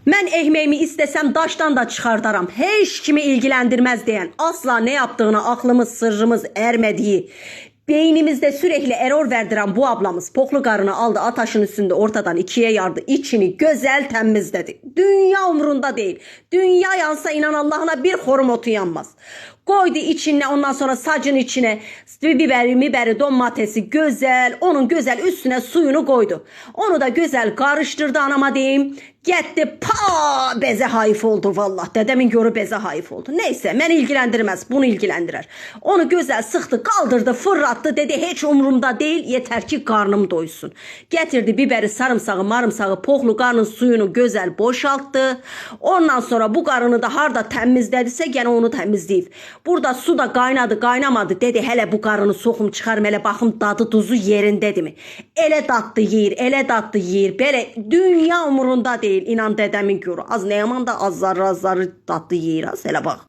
Mən ekmeğimi istesem daştan da çıkartarım. Hiç kimi ilgilendirmez diyen, asla ne yaptığını aklımız sırrımız ermediği, beynimizde sürekli error verdiren bu ablamız poklu karını aldı, ataşın üstünde ortadan ikiye yardı, içini güzel temizledi. Dünya umrunda değil. Dünya yansa inan Allah'ına bir horum otu yanmaz. Koydu içine, ondan sonra sacın içine biberi, domatesi güzel, onun güzel üstüne suyunu koydu. Onu da güzel karıştırdı anama diyeyim. Gitti pa beze hayıf oldu vallahi. Dedemin görü beze hayıf oldu. Neyse beni ilgilendirmez, bunu ilgilendirer. Onu güzel sıktı, kaldırdı, fırlattı, dedi hiç umurumda değil, yeter ki karnım doysun. Getirdi biberi, sarımsağı, marımsağı, poklu karnın suyunu güzel boşalttı. Ondan sonra bu karını da harda temizlediyse gene onu temizleyip. Burada su da kaynadı, kaynamadı, dedi hele bu karını sokum çıkarım, hele bakım dadı tuzu yerindedi mi? Ele tatlı yiyir, ele tatlı yiyir. Böyle dünya umurunda değil, inan dedemin görü. Az ne yaman da azları tatlı yiyir az, hele bak.